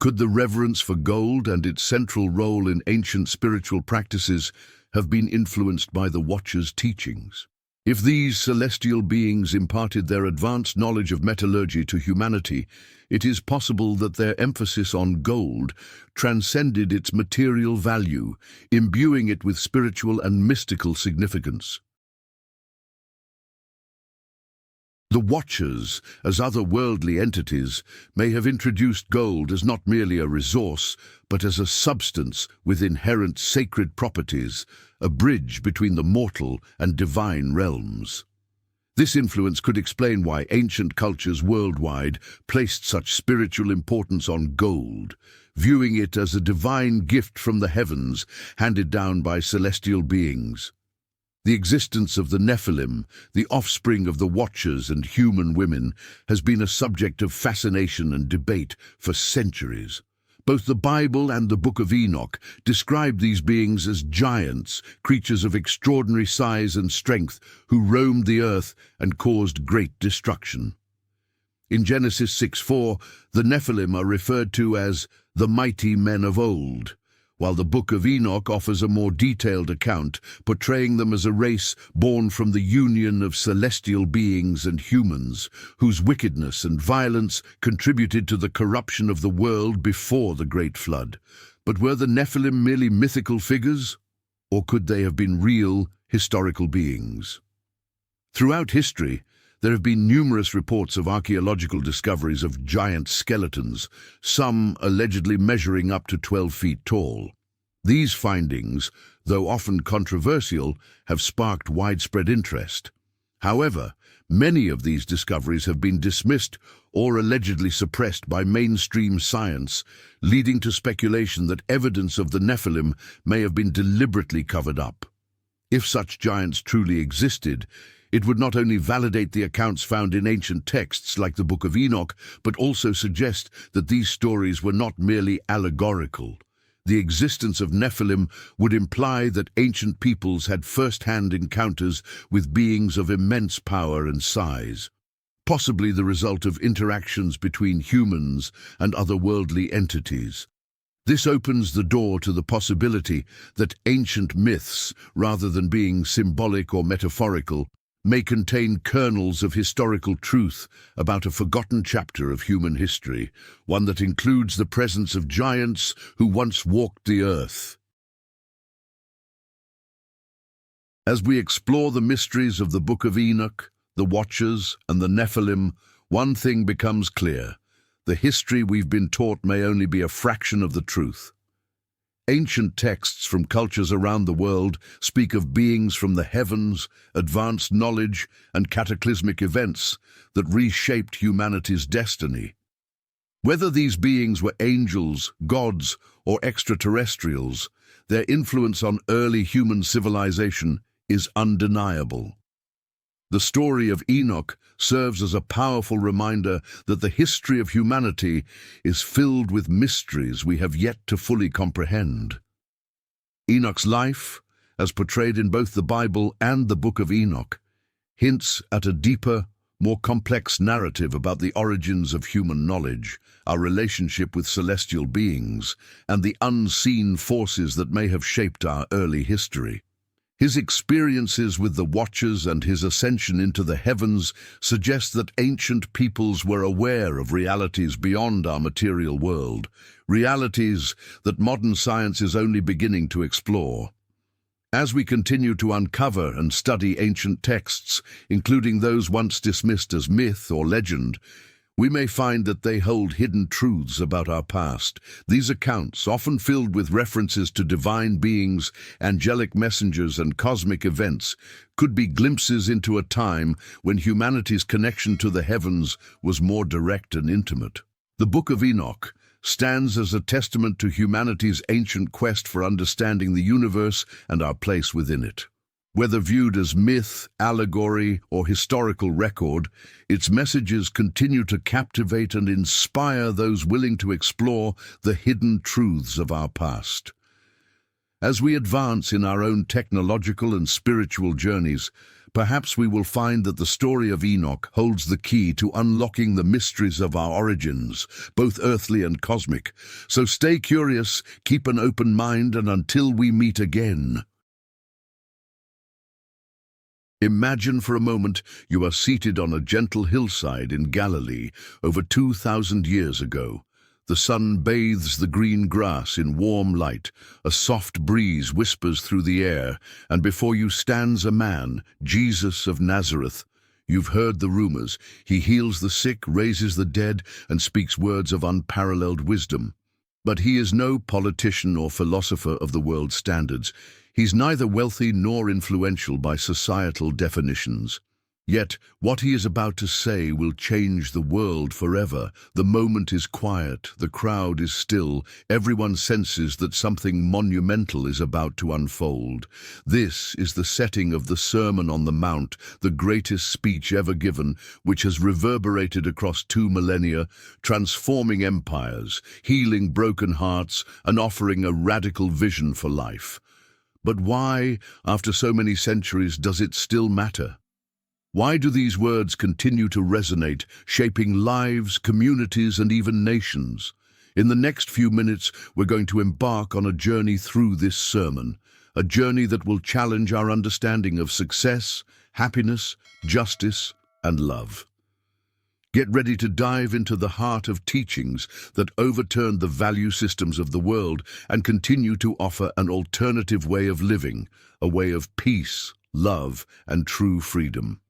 Could the reverence for gold and its central role in ancient spiritual practices have been influenced by the Watchers' teachings? If these celestial beings imparted their advanced knowledge of metallurgy to humanity, it is possible that their emphasis on gold transcended its material value, imbuing it with spiritual and mystical significance. The Watchers, as otherworldly entities, may have introduced gold as not merely a resource, but as a substance with inherent sacred properties, a bridge between the mortal and divine realms. This influence could explain why ancient cultures worldwide placed such spiritual importance on gold, viewing it as a divine gift from the heavens handed down by celestial beings. The existence of the Nephilim, the offspring of the Watchers and human women, has been a subject of fascination and debate for centuries. Both the Bible and the Book of Enoch describe these beings as giants, creatures of extraordinary size and strength, who roamed the earth and caused great destruction. In Genesis 6:4, the Nephilim are referred to as the mighty men of old, while the Book of Enoch offers a more detailed account, portraying them as a race born from the union of celestial beings and humans, whose wickedness and violence contributed to the corruption of the world before the Great Flood. But were the Nephilim merely mythical figures, or could they have been real, historical beings? Throughout history, there have been numerous reports of archaeological discoveries of giant skeletons, some allegedly measuring up to 12 feet tall. These findings, though often controversial, have sparked widespread interest. However, many of these discoveries have been dismissed or allegedly suppressed by mainstream science, leading to speculation that evidence of the Nephilim may have been deliberately covered up. If such giants truly existed, it would not only validate the accounts found in ancient texts like the Book of Enoch, but also suggest that these stories were not merely allegorical. The existence of Nephilim would imply that ancient peoples had first-hand encounters with beings of immense power and size, possibly the result of interactions between humans and otherworldly entities. This opens the door to the possibility that ancient myths, rather than being symbolic or metaphorical, may contain kernels of historical truth about a forgotten chapter of human history, one that includes the presence of giants who once walked the earth. As we explore the mysteries of the Book of Enoch, the Watchers, and the Nephilim, one thing becomes clear: the history we've been taught may only be a fraction of the truth. Ancient texts from cultures around the world speak of beings from the heavens, advanced knowledge, and cataclysmic events that reshaped humanity's destiny. Whether these beings were angels, gods, or extraterrestrials, their influence on early human civilization is undeniable. The story of Enoch serves as a powerful reminder that the history of humanity is filled with mysteries we have yet to fully comprehend. Enoch's life, as portrayed in both the Bible and the Book of Enoch, hints at a deeper, more complex narrative about the origins of human knowledge, our relationship with celestial beings, and the unseen forces that may have shaped our early history. His experiences with the Watchers and his ascension into the heavens suggest that ancient peoples were aware of realities beyond our material world, realities that modern science is only beginning to explore. As we continue to uncover and study ancient texts, including those once dismissed as myth or legend, we may find that they hold hidden truths about our past. These accounts, often filled with references to divine beings, angelic messengers, and cosmic events, could be glimpses into a time when humanity's connection to the heavens was more direct and intimate. The Book of Enoch stands as a testament to humanity's ancient quest for understanding the universe and our place within it. Whether viewed as myth, allegory, or historical record, its messages continue to captivate and inspire those willing to explore the hidden truths of our past. As we advance in our own technological and spiritual journeys, perhaps we will find that the story of Enoch holds the key to unlocking the mysteries of our origins, both earthly and cosmic. So stay curious, keep an open mind, and until we meet again. Imagine for a moment you are seated on a gentle hillside in Galilee over 2,000 years ago. The sun bathes the green grass in warm light, a soft breeze whispers through the air, and before you stands a man, Jesus of Nazareth. You've heard the rumors. He heals the sick, raises the dead, and speaks words of unparalleled wisdom. But he is no politician or philosopher of the world's standards. He's neither wealthy nor influential by societal definitions. Yet what he is about to say will change the world forever. The moment is quiet, the crowd is still, everyone senses that something monumental is about to unfold. This is the setting of the Sermon on the Mount, the greatest speech ever given, which has reverberated across 2 millennia, transforming empires, healing broken hearts, and offering a radical vision for life. But why, after so many centuries, does it still matter? Why do these words continue to resonate, shaping lives, communities, and even nations? In the next few minutes, we're going to embark on a journey through this sermon, a journey that will challenge our understanding of success, happiness, justice, and love. Get ready to dive into the heart of teachings that overturn the value systems of the world and continue to offer an alternative way of living, a way of peace, love, and true freedom.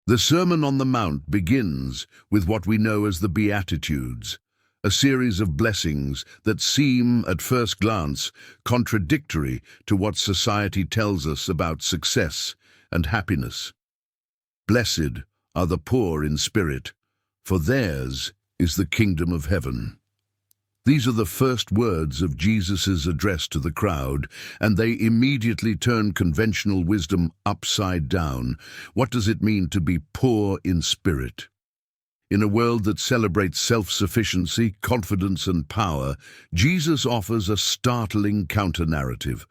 The Sermon on the Mount begins with what we know as the Beatitudes, a series of blessings that seem, at first glance, contradictory to what society tells us about success and happiness. Blessed are the poor in spirit, for theirs is the kingdom of heaven. These are the first words of Jesus' address to the crowd, and they immediately turn conventional wisdom upside down. What does it mean to be poor in spirit? In a world that celebrates self-sufficiency, confidence, and power, Jesus offers a startling counter-narrative.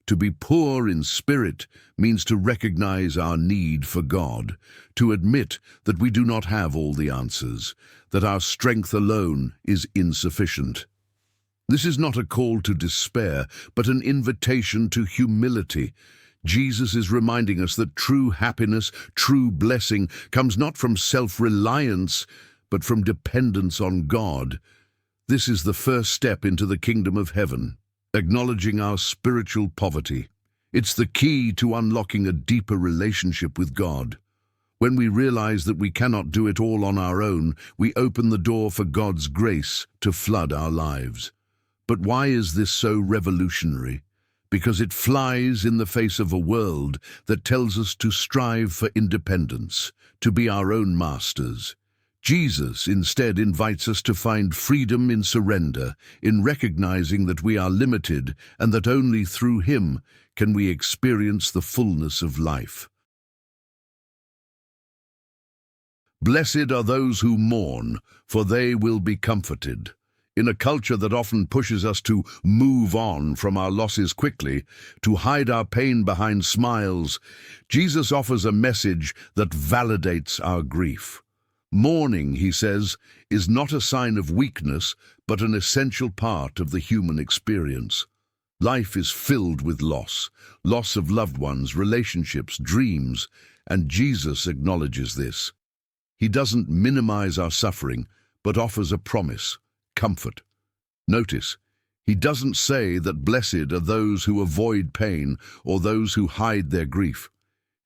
To be poor in spirit means to recognize our need for God, to admit that we do not have all the answers, that our strength alone is insufficient. This is not a call to despair, but an invitation to humility. Jesus is reminding us that true happiness, true blessing, comes not from self-reliance, but from dependence on God. This is the first step into the kingdom of heaven, acknowledging our spiritual poverty. It's the key to unlocking a deeper relationship with God. When we realize that we cannot do it all on our own, we open the door for God's grace to flood our lives. But why is this so revolutionary? Because it flies in the face of a world that tells us to strive for independence, to be our own masters. Jesus instead invites us to find freedom in surrender, in recognizing that we are limited and that only through Him can we experience the fullness of life. Blessed are those who mourn, for they will be comforted. In a culture that often pushes us to move on from our losses quickly, to hide our pain behind smiles, Jesus offers a message that validates our grief. Mourning, he says, is not a sign of weakness, but an essential part of the human experience. Life is filled with loss of loved ones, relationships, dreams, and Jesus acknowledges this. He doesn't minimize our suffering, but offers a promise, comfort. Notice, he doesn't say that blessed are those who avoid pain or those who hide their grief.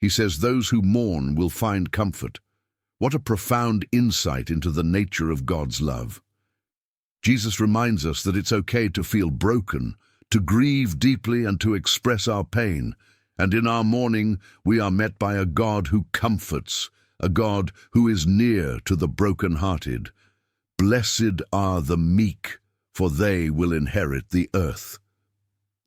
He says those who mourn will find comfort. What a profound insight into the nature of God's love. Jesus reminds us that it's okay to feel broken, to grieve deeply and to express our pain. And in our mourning, we are met by a God who comforts, a God who is near to the broken-hearted. Blessed are the meek, for they will inherit the earth.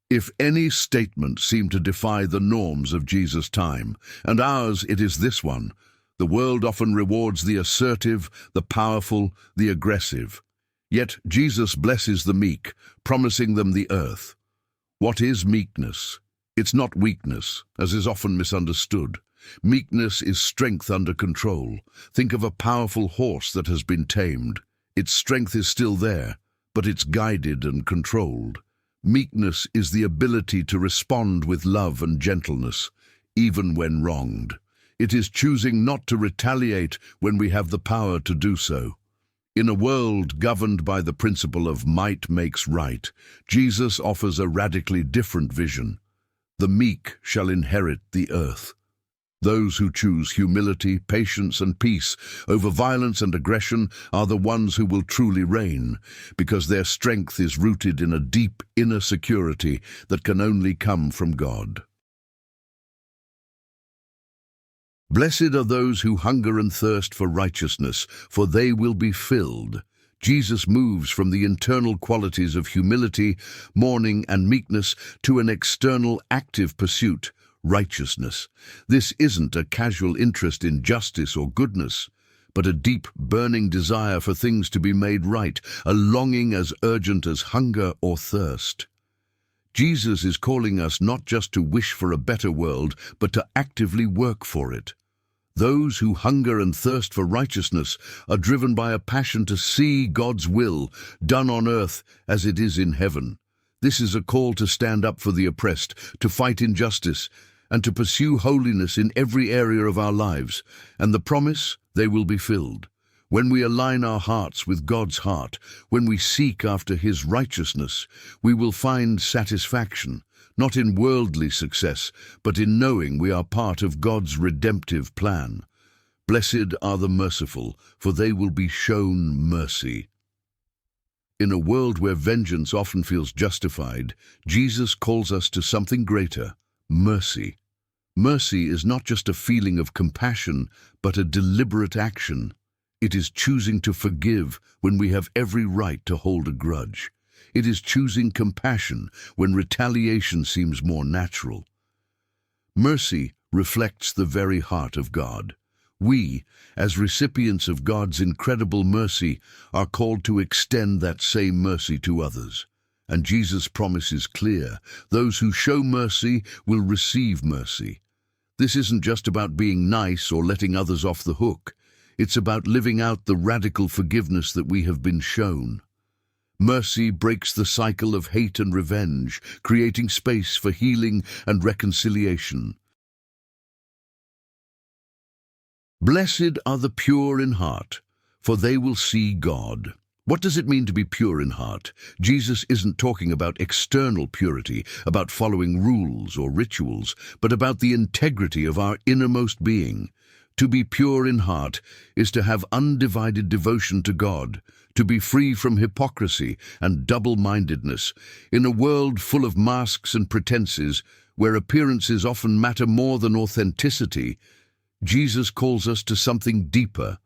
If any statement seemed to defy the norms of Jesus' time, and ours it is this one, the world often rewards the assertive, the powerful, the aggressive. Yet Jesus blesses the meek, promising them the earth. What is meekness? It's not weakness, as is often misunderstood. Meekness is strength under control. Think of a powerful horse that has been tamed. Its strength is still there, but it's guided and controlled. Meekness is the ability to respond with love and gentleness, even when wronged. It is choosing not to retaliate when we have the power to do so. In a world governed by the principle of might makes right, Jesus offers a radically different vision. The meek shall inherit the earth. Those who choose humility, patience, and peace over violence and aggression are the ones who will truly reign, because their strength is rooted in a deep inner security that can only come from God. Blessed are those who hunger and thirst for righteousness, for they will be filled. Jesus moves from the internal qualities of humility, mourning, and meekness to an external active pursuit, righteousness. This isn't a casual interest in justice or goodness, but a deep, burning desire for things to be made right, a longing as urgent as hunger or thirst. Jesus is calling us not just to wish for a better world, but to actively work for it. Those who hunger and thirst for righteousness are driven by a passion to see God's will done on earth as it is in heaven. This is a call to stand up for the oppressed, to fight injustice, and to pursue holiness in every area of our lives. And the promise, they will be filled. When we align our hearts with God's heart, when we seek after His righteousness, we will find satisfaction, not in worldly success, but in knowing we are part of God's redemptive plan. Blessed are the merciful, for they will be shown mercy. In a world where vengeance often feels justified, Jesus calls us to something greater, mercy. Mercy is not just a feeling of compassion, but a deliberate action. It is choosing to forgive when we have every right to hold a grudge. It is choosing compassion when retaliation seems more natural. Mercy reflects the very heart of God. We, as recipients of God's incredible mercy, are called to extend that same mercy to others. And Jesus' promise is clear: those who show mercy will receive mercy. This isn't just about being nice or letting others off the hook. It's about living out the radical forgiveness that we have been shown. Mercy breaks the cycle of hate and revenge, creating space for healing and reconciliation. Blessed are the pure in heart, for they will see God. What does it mean to be pure in heart? Jesus isn't talking about external purity, about following rules or rituals, but about the integrity of our innermost being. To be pure in heart is to have undivided devotion to God, to be free from hypocrisy and double-mindedness. In a world full of masks and pretenses, where appearances often matter more than authenticity, Jesus calls us to something deeper.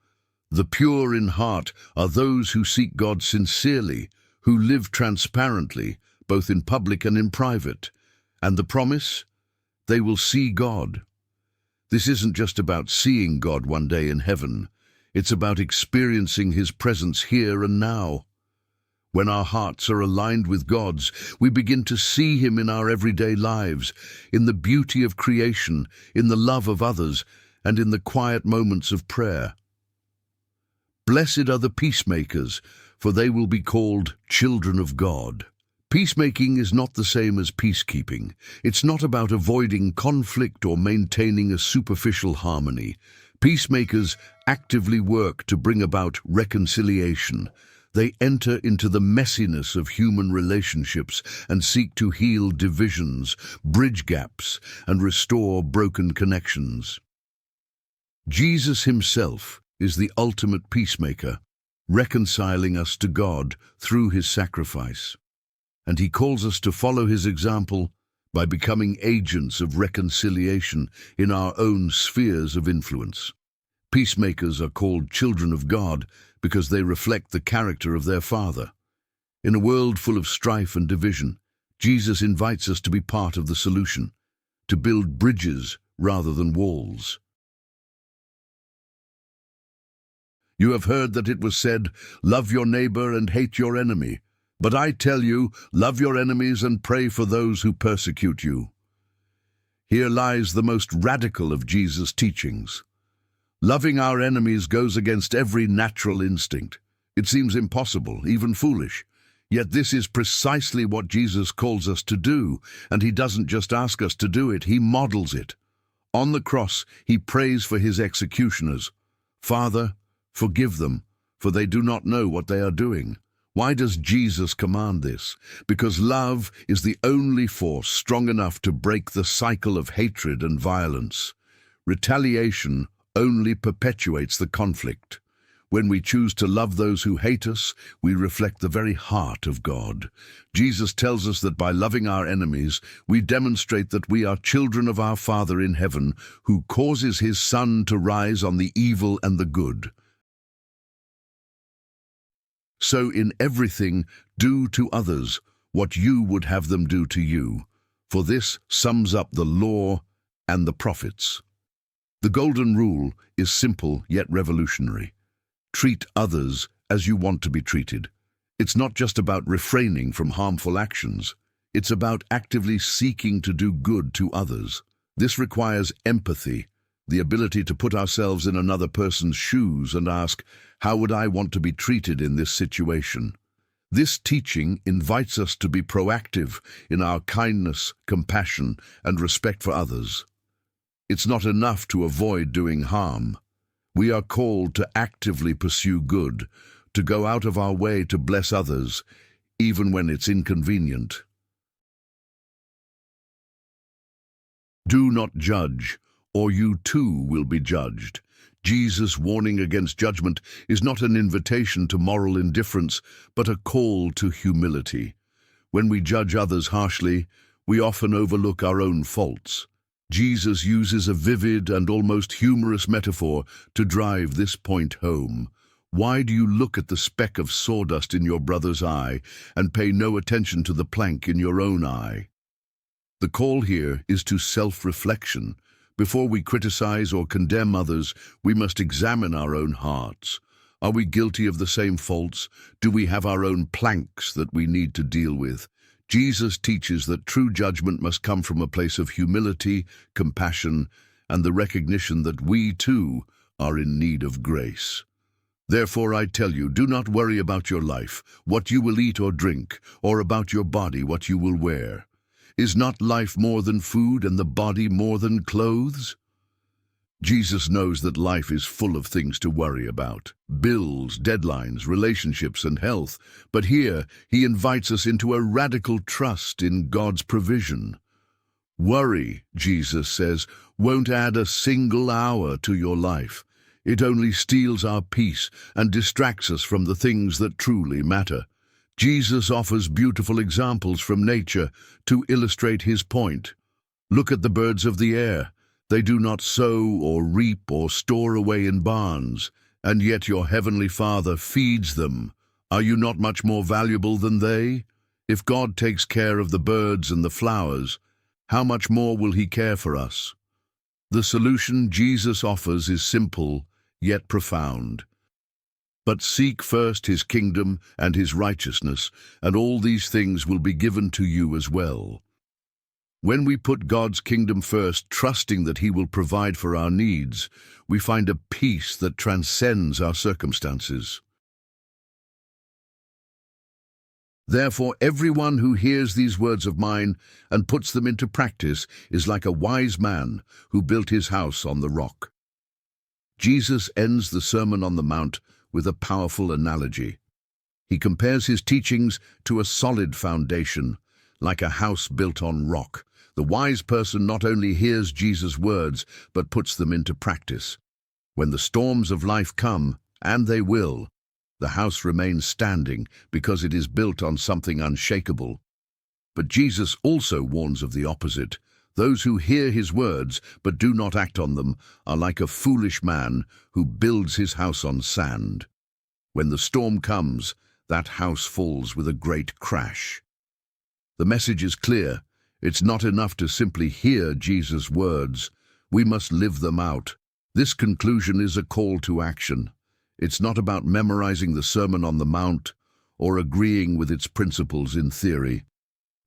The pure in heart are those who seek God sincerely, who live transparently, both in public and in private. And the promise? They will see God. This isn't just about seeing God one day in heaven. It's about experiencing His presence here and now. When our hearts are aligned with God's, we begin to see Him in our everyday lives, in the beauty of creation, in the love of others, and in the quiet moments of prayer. Blessed are the peacemakers, for they will be called children of God. Peacemaking is not the same as peacekeeping. It's not about avoiding conflict or maintaining a superficial harmony. Peacemakers actively work to bring about reconciliation. They enter into the messiness of human relationships and seek to heal divisions, bridge gaps, and restore broken connections. Jesus Himself is the ultimate peacemaker, reconciling us to God through His sacrifice. And He calls us to follow His example by becoming agents of reconciliation in our own spheres of influence. Peacemakers are called children of God because they reflect the character of their Father. In a world full of strife and division, Jesus invites us to be part of the solution, to build bridges rather than walls. You have heard that it was said, "Love your neighbor and hate your enemy." But I tell you, love your enemies and pray for those who persecute you. Here lies the most radical of Jesus' teachings. Loving our enemies goes against every natural instinct. It seems impossible, even foolish. Yet this is precisely what Jesus calls us to do, and He doesn't just ask us to do it, He models it. On the cross, He prays for His executioners. "Father, forgive them, for they do not know what they are doing." Why does Jesus command this? Because love is the only force strong enough to break the cycle of hatred and violence. Retaliation only perpetuates the conflict. When we choose to love those who hate us, we reflect the very heart of God. Jesus tells us that by loving our enemies, we demonstrate that we are children of our Father in heaven, who causes his sun to rise on the evil and the good. So in everything, do to others what you would have them do to you, for this sums up the law and the prophets. The golden rule is simple yet revolutionary. Treat others as you want to be treated. It's not just about refraining from harmful actions. It's about actively seeking to do good to others. This requires empathy, the ability to put ourselves in another person's shoes and ask, how would I want to be treated in this situation? This teaching invites us to be proactive in our kindness, compassion, and respect for others. It's not enough to avoid doing harm. We are called to actively pursue good, to go out of our way to bless others, even when it's inconvenient. Do not judge, or you too will be judged. Jesus' warning against judgment is not an invitation to moral indifference, but a call to humility. When we judge others harshly, we often overlook our own faults. Jesus uses a vivid and almost humorous metaphor to drive this point home. Why do you look at the speck of sawdust in your brother's eye and pay no attention to the plank in your own eye? The call here is to self-reflection. Before we criticize or condemn others, we must examine our own hearts. Are we guilty of the same faults? Do we have our own planks that we need to deal with? Jesus teaches that true judgment must come from a place of humility, compassion, and the recognition that we, too, are in need of grace. Therefore, I tell you, do not worry about your life, what you will eat or drink, or about your body, what you will wear. Is not life more than food and the body more than clothes? Jesus knows that life is full of things to worry about. Bills, deadlines, relationships, and health. But here, he invites us into a radical trust in God's provision. Worry, Jesus says, won't add a single hour to your life. It only steals our peace and distracts us from the things that truly matter. Jesus offers beautiful examples from nature to illustrate his point. Look at the birds of the air. They do not sow or reap or store away in barns, and yet your heavenly Father feeds them. Are you not much more valuable than they? If God takes care of the birds and the flowers, how much more will he care for us? The solution Jesus offers is simple, yet profound. But seek first his kingdom and his righteousness, and all these things will be given to you as well. When we put God's kingdom first, trusting that he will provide for our needs, we find a peace that transcends our circumstances. Therefore, everyone who hears these words of mine and puts them into practice is like a wise man who built his house on the rock. Jesus ends the Sermon on the Mount with a powerful analogy. He compares his teachings to a solid foundation, like a house built on rock. The wise person not only hears Jesus' words, but puts them into practice. When the storms of life come, and they will, the house remains standing because it is built on something unshakable. But Jesus also warns of the opposite. Those who hear his words but do not act on them are like a foolish man who builds his house on sand. When the storm comes, that house falls with a great crash. The message is clear. It's not enough to simply hear Jesus' words. We must live them out. This conclusion is a call to action. It's not about memorizing the Sermon on the Mount or agreeing with its principles in theory.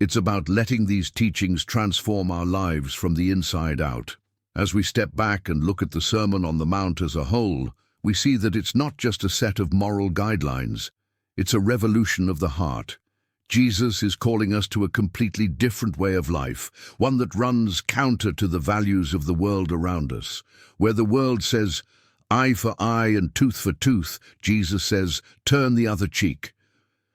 It's about letting these teachings transform our lives from the inside out. As we step back and look at the Sermon on the Mount as a whole, we see that it's not just a set of moral guidelines. It's a revolution of the heart. Jesus is calling us to a completely different way of life, one that runs counter to the values of the world around us. Where the world says, eye for eye and tooth for tooth, Jesus says, turn the other cheek.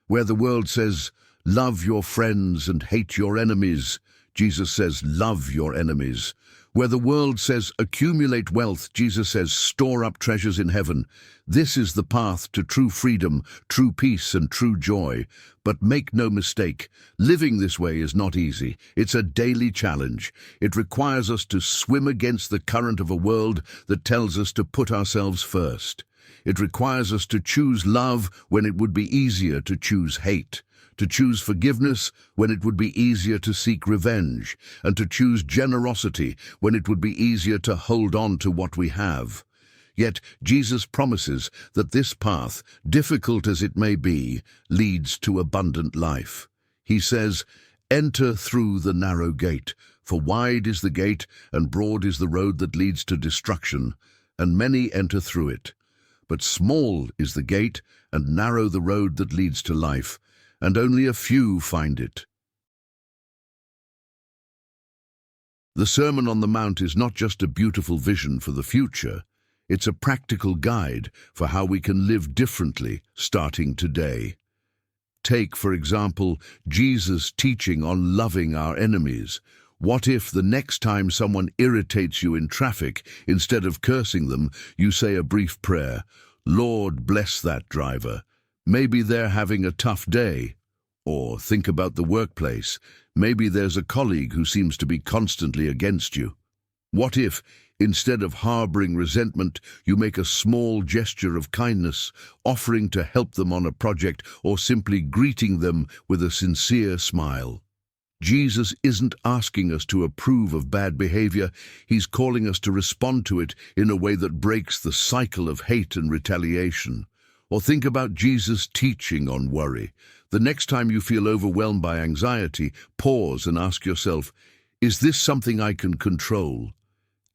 Where the world says, love your friends and hate your enemies, Jesus says, love your enemies. Where the world says accumulate wealth, Jesus says store up treasures in heaven. This is the path to true freedom, true peace, and true joy. But make no mistake, living this way is not easy. It's a daily challenge. It requires us to swim against the current of a world that tells us to put ourselves first. It requires us to choose love when it would be easier to choose hate, to choose forgiveness when it would be easier to seek revenge, and to choose generosity when it would be easier to hold on to what we have. Yet Jesus promises that this path, difficult as it may be, leads to abundant life. He says, "Enter through the narrow gate, for wide is the gate and broad is the road that leads to destruction, and many enter through it. But small is the gate and narrow the road that leads to life, and only a few find it." The Sermon on the Mount is not just a beautiful vision for the future, it's a practical guide for how we can live differently starting today. Take, for example, Jesus' teaching on loving our enemies. What if the next time someone irritates you in traffic, instead of cursing them, you say a brief prayer, "Lord, bless that driver. Maybe they're having a tough day." Or think about the workplace. Maybe there's a colleague who seems to be constantly against you. What if, instead of harboring resentment, you make a small gesture of kindness, offering to help them on a project or simply greeting them with a sincere smile? Jesus isn't asking us to approve of bad behavior. He's calling us to respond to it in a way that breaks the cycle of hate and retaliation. Or think about Jesus' teaching on worry. The next time you feel overwhelmed by anxiety, pause and ask yourself, is this something I can control?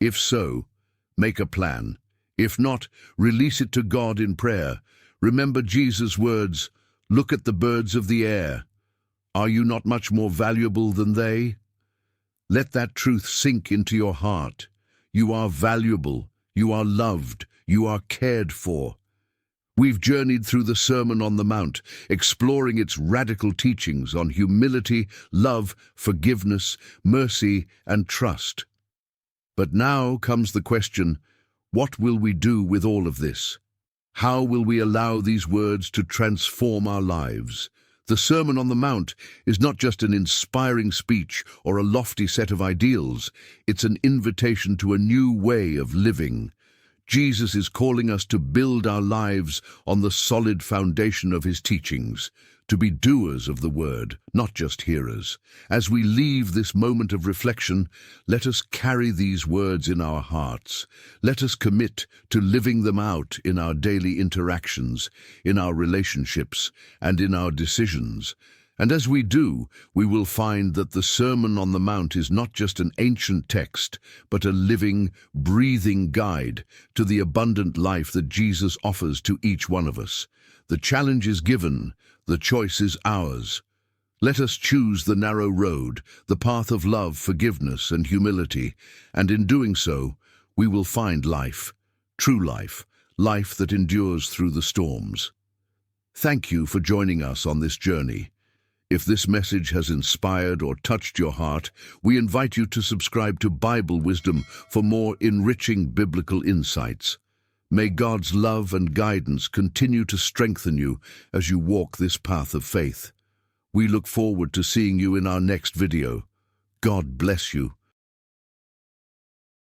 If so, make a plan. If not, release it to God in prayer. Remember Jesus' words, "Look at the birds of the air. Are you not much more valuable than they?" Let that truth sink into your heart. You are valuable, you are loved, you are cared for. We've journeyed through the Sermon on the Mount, exploring its radical teachings on humility, love, forgiveness, mercy, and trust. But now comes the question, what will we do with all of this? How will we allow these words to transform our lives? The Sermon on the Mount is not just an inspiring speech or a lofty set of ideals. It's an invitation to a new way of living. Jesus is calling us to build our lives on the solid foundation of his teachings, to be doers of the word, not just hearers. As we leave this moment of reflection, let us carry these words in our hearts. Let us commit to living them out in our daily interactions, in our relationships, and in our decisions. And as we do, we will find that the Sermon on the Mount is not just an ancient text, but a living, breathing guide to the abundant life that Jesus offers to each one of us. The challenge is given, the choice is ours. Let us choose the narrow road, the path of love, forgiveness, and humility, and in doing so, we will find life, true life, life that endures through the storms. Thank you for joining us on this journey. If this message has inspired or touched your heart, we invite you to subscribe to Bible Wisdom for more enriching biblical insights. May God's love and guidance continue to strengthen you as you walk this path of faith. We look forward to seeing you in our next video. God bless you.